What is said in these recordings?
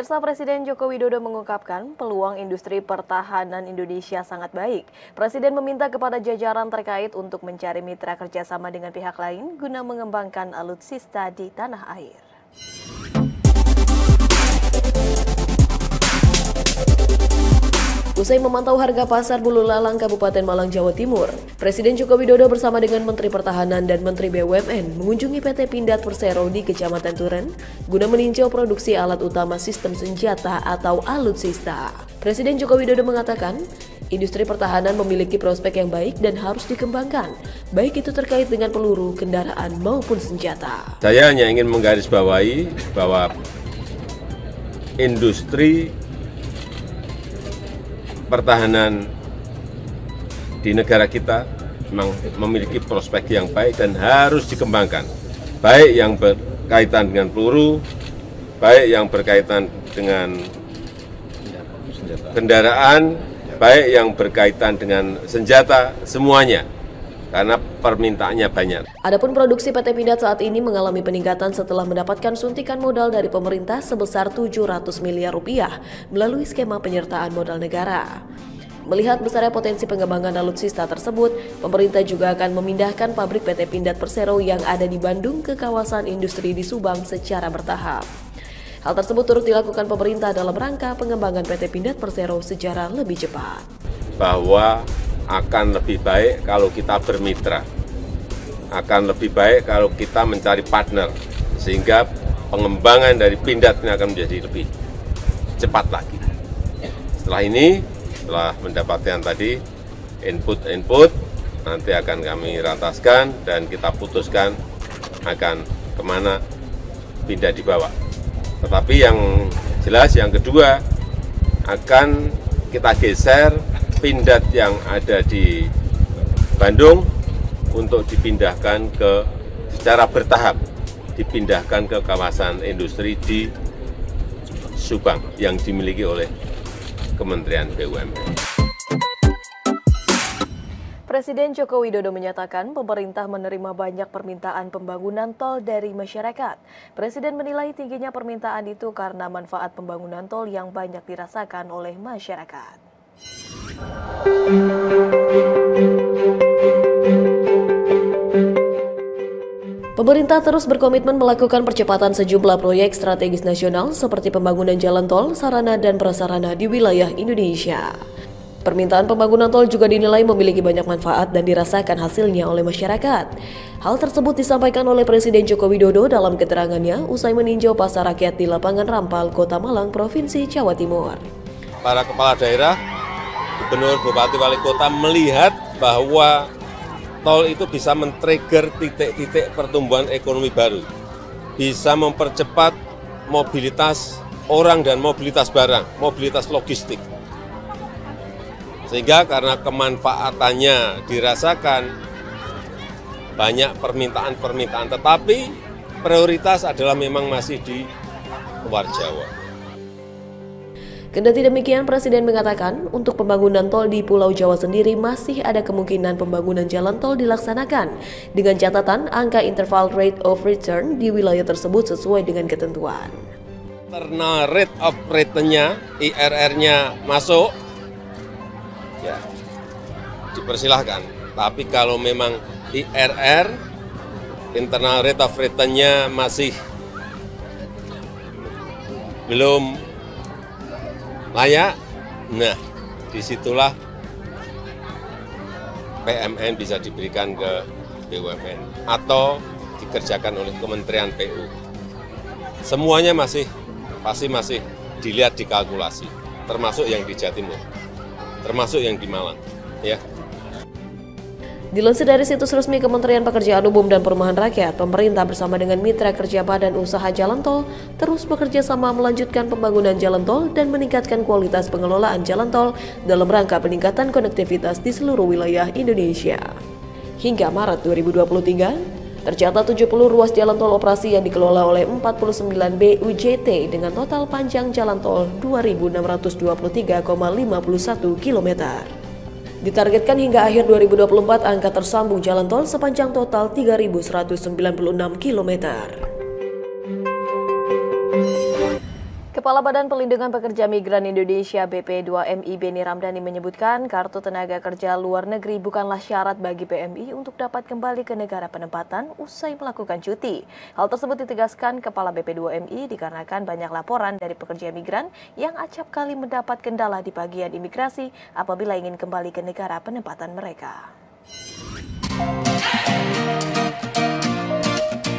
Pemirsa, Presiden Joko Widodo mengungkapkan peluang industri pertahanan Indonesia sangat baik. Presiden meminta kepada jajaran terkait untuk mencari mitra kerjasama dengan pihak lain guna mengembangkan alutsista di tanah air. Usai memantau harga pasar Bululalang, Kabupaten Malang, Jawa Timur, Presiden Joko Widodo bersama dengan Menteri Pertahanan dan Menteri BUMN mengunjungi PT Pindad Persero di Kecamatan Turen guna meninjau produksi alat utama sistem senjata atau alutsista. Presiden Joko Widodo mengatakan, industri pertahanan memiliki prospek yang baik dan harus dikembangkan, baik itu terkait dengan peluru, kendaraan maupun senjata. Saya hanya ingin menggarisbawahi bahwa industri pertahanan di negara kita memang memiliki prospek yang baik dan harus dikembangkan, baik yang berkaitan dengan peluru, baik yang berkaitan dengan kendaraan, baik yang berkaitan dengan senjata, semuanya, karena permintaannya banyak. Adapun produksi PT Pindad saat ini mengalami peningkatan setelah mendapatkan suntikan modal dari pemerintah sebesar 700 miliar rupiah melalui skema penyertaan modal negara. Melihat besarnya potensi pengembangan alutsista tersebut, pemerintah juga akan memindahkan pabrik PT Pindad Persero yang ada di Bandung ke kawasan industri di Subang secara bertahap. Hal tersebut turut dilakukan pemerintah dalam rangka pengembangan PT Pindad Persero secara lebih cepat. Bahwa akan lebih baik kalau kita bermitra, akan lebih baik kalau kita mencari partner, sehingga pengembangan dari Pindad ini akan menjadi lebih cepat lagi. Setelah ini, setelah mendapatkan tadi input, nanti akan kami rataskan dan kita putuskan akan kemana Pindad dibawa. Tetapi yang jelas yang kedua, akan kita geser Pindad yang ada di Bandung untuk dipindahkan secara bertahap, dipindahkan ke kawasan industri di Subang yang dimiliki oleh Kementerian BUMN. Presiden Joko Widodo menyatakan pemerintah menerima banyak permintaan pembangunan tol dari masyarakat. Presiden menilai tingginya permintaan itu karena manfaat pembangunan tol yang banyak dirasakan oleh masyarakat. Pemerintah terus berkomitmen melakukan percepatan sejumlah proyek strategis nasional seperti pembangunan jalan tol, sarana dan prasarana di wilayah Indonesia. Permintaan pembangunan tol juga dinilai memiliki banyak manfaat dan dirasakan hasilnya oleh masyarakat. Hal tersebut disampaikan oleh Presiden Joko Widodo dalam keterangannya usai meninjau pasar rakyat di Lapangan Rampal, Kota Malang, Provinsi Jawa Timur. Para kepala daerah, gubernur, bupati, wali kota melihat bahwa tol itu bisa men-trigger titik-titik pertumbuhan ekonomi baru, bisa mempercepat mobilitas orang dan mobilitas barang, mobilitas logistik. Sehingga karena kemanfaatannya dirasakan, banyak permintaan-permintaan, tetapi prioritas adalah memang masih di luar Jawa. Kendati demikian, Presiden mengatakan untuk pembangunan tol di Pulau Jawa sendiri masih ada kemungkinan pembangunan jalan tol dilaksanakan dengan catatan angka interval rate of return di wilayah tersebut sesuai dengan ketentuan. Internal rate of return-nya, IRR-nya masuk, ya dipersilahkan. Tapi kalau memang IRR, internal rate of return-nya masih belum layak, nah disitulah PMN bisa diberikan ke BUMN atau dikerjakan oleh Kementerian PU. Semuanya pasti masih dilihat, dikalkulasi, termasuk yang di Jawa Timur, termasuk yang di Malang, ya. Dilansir dari situs resmi Kementerian Pekerjaan Umum dan Perumahan Rakyat, pemerintah bersama dengan mitra kerja Badan Usaha Jalan Tol terus bekerja sama melanjutkan pembangunan jalan tol dan meningkatkan kualitas pengelolaan jalan tol dalam rangka peningkatan konektivitas di seluruh wilayah Indonesia. Hingga Maret 2023, tercatat 70 ruas jalan tol operasi yang dikelola oleh 49 BUJT dengan total panjang jalan tol 2.623,51 km. Ditargetkan hingga akhir 2024 angka tersambung jalan tol sepanjang total 3.196 km. Kepala Badan Pelindungan Pekerja Migran Indonesia BP2MI Beni Ramdhani menyebutkan kartu tenaga kerja luar negeri bukanlah syarat bagi PMI untuk dapat kembali ke negara penempatan usai melakukan cuti. Hal tersebut ditegaskan Kepala BP2MI dikarenakan banyak laporan dari pekerja migran yang acap kali mendapat kendala di bagian imigrasi apabila ingin kembali ke negara penempatan mereka.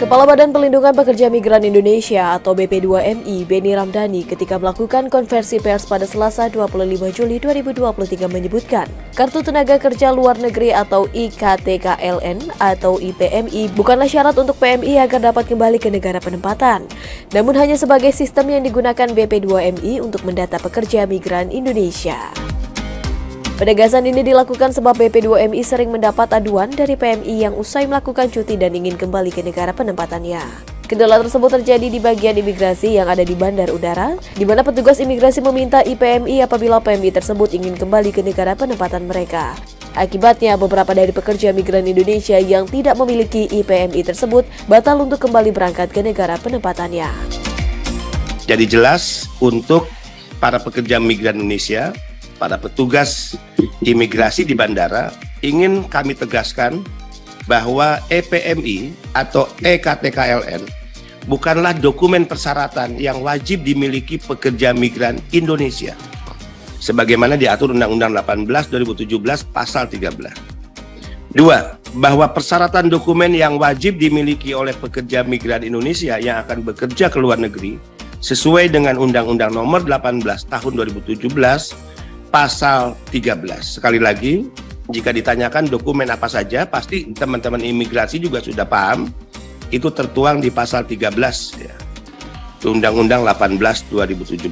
Kepala Badan Pelindungan Pekerja Migran Indonesia atau BP2MI Beni Ramdhani ketika melakukan konversi pers pada Selasa 25 Juli 2023 menyebutkan kartu tenaga kerja luar negeri atau IKTKLN atau IPMI bukanlah syarat untuk PMI agar dapat kembali ke negara penempatan, namun hanya sebagai sistem yang digunakan BP2MI untuk mendata pekerja migran Indonesia. Penegasan ini dilakukan sebab BP2MI sering mendapat aduan dari PMI yang usai melakukan cuti dan ingin kembali ke negara penempatannya. Kendala tersebut terjadi di bagian imigrasi yang ada di bandar udara, di mana petugas imigrasi meminta IPMI apabila PMI tersebut ingin kembali ke negara penempatan mereka. Akibatnya, beberapa dari pekerja migran Indonesia yang tidak memiliki IPMI tersebut batal untuk kembali berangkat ke negara penempatannya. Jadi jelas untuk para pekerja migran Indonesia, para petugas imigrasi di bandara, ingin kami tegaskan bahwa EPMI atau EKTKLN bukanlah dokumen persyaratan yang wajib dimiliki pekerja migran Indonesia, sebagaimana diatur Undang-Undang 18 2017 Pasal 13. 2. Bahwa persyaratan dokumen yang wajib dimiliki oleh pekerja migran Indonesia yang akan bekerja ke luar negeri sesuai dengan Undang-Undang Nomor 18 Tahun 2017 Pasal 13. Sekali lagi, jika ditanyakan dokumen apa saja, pasti teman-teman imigrasi juga sudah paham. Itu tertuang di Pasal 13 ya. Undang-Undang 18 2017.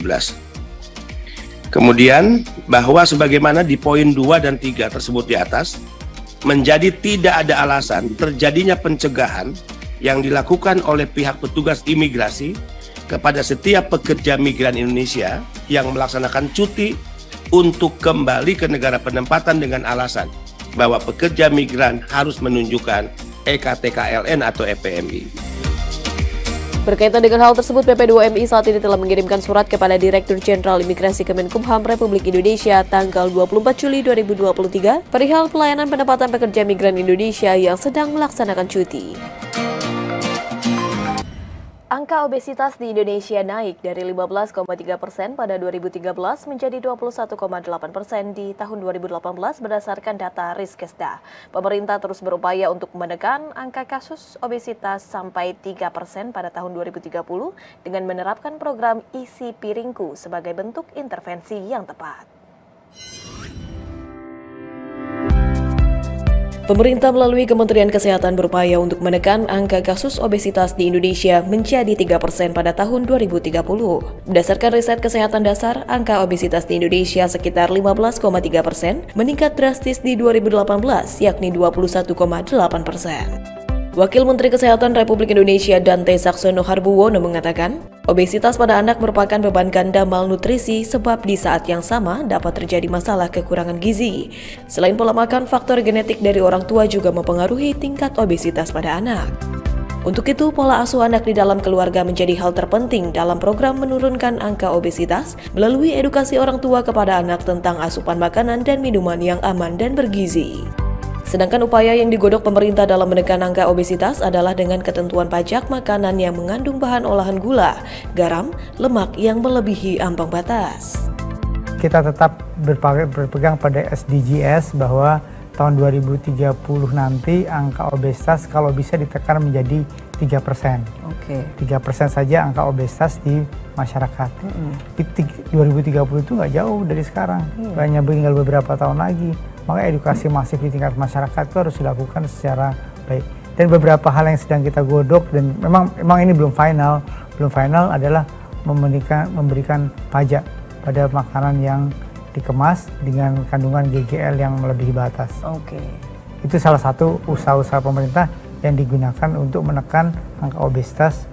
Kemudian, bahwa sebagaimana di poin 2 dan 3 tersebut di atas, menjadi tidak ada alasan terjadinya pencegahan yang dilakukan oleh pihak petugas imigrasi kepada setiap pekerja migran Indonesia yang melaksanakan cuti untuk kembali ke negara penempatan dengan alasan bahwa pekerja migran harus menunjukkan EKTKLN atau EPMI. Berkaitan dengan hal tersebut, BP2MI saat ini telah mengirimkan surat kepada Direktur Jenderal Imigrasi Kemenkumham Republik Indonesia tanggal 24 Juli 2023 perihal pelayanan penempatan pekerja migran Indonesia yang sedang melaksanakan cuti. Angka obesitas di Indonesia naik dari 15,3% pada 2013 menjadi 21,8% di tahun 2018 berdasarkan data Riskesda. Pemerintah terus berupaya untuk menekan angka kasus obesitas sampai 3% pada tahun 2030 dengan menerapkan program Isi Piringku sebagai bentuk intervensi yang tepat. Pemerintah melalui Kementerian Kesehatan berupaya untuk menekan angka kasus obesitas di Indonesia menjadi 3% pada tahun 2030. Berdasarkan riset kesehatan dasar, angka obesitas di Indonesia sekitar 15,3%, meningkat drastis di 2018, yakni 21,8%. Wakil Menteri Kesehatan Republik Indonesia Dante Saxono Harbuwono mengatakan, obesitas pada anak merupakan beban ganda malnutrisi sebab di saat yang sama dapat terjadi masalah kekurangan gizi. Selain pola makan, faktor genetik dari orang tua juga mempengaruhi tingkat obesitas pada anak. Untuk itu, pola asuh anak di dalam keluarga menjadi hal terpenting dalam program menurunkan angka obesitas melalui edukasi orang tua kepada anak tentang asupan makanan dan minuman yang aman dan bergizi. Sedangkan upaya yang digodok pemerintah dalam menekan angka obesitas adalah dengan ketentuan pajak makanan yang mengandung bahan olahan gula, garam, lemak yang melebihi ambang batas. Kita tetap berpegang pada SDGs bahwa tahun 2030 nanti angka obesitas kalau bisa ditekan menjadi 3%. Oke. 3% saja angka obesitas di masyarakat. 2030 itu nggak jauh dari sekarang, hanya tinggal beberapa tahun lagi. Maka edukasi masif di tingkat masyarakat itu harus dilakukan secara baik. Dan beberapa hal yang sedang kita godok dan memang ini belum final adalah memberikan pajak pada makanan yang dikemas dengan kandungan GGL yang melebihi batas. Oke. Itu salah satu usaha-usaha pemerintah yang digunakan untuk menekan angka obesitas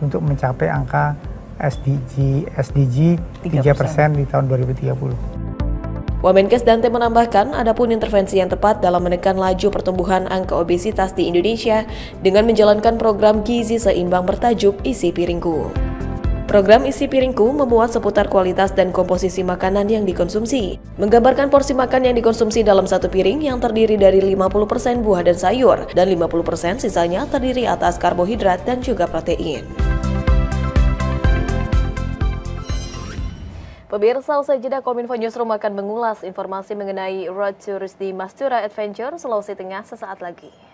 untuk mencapai angka SDG 3% di tahun 2030. Wamenkes Dante menambahkan, adapun intervensi yang tepat dalam menekan laju pertumbuhan angka obesitas di Indonesia dengan menjalankan program gizi seimbang bertajuk Isi Piringku. Program Isi Piringku memuat seputar kualitas dan komposisi makanan yang dikonsumsi, menggambarkan porsi makan yang dikonsumsi dalam satu piring yang terdiri dari 50% buah dan sayur, dan 50% sisanya terdiri atas karbohidrat dan juga protein. Pemirsa, usai jeda Kominfo Newsroom akan mengulas informasi mengenai Road to Rusdi Mastura Adventure Sulawesi Tengah sesaat lagi.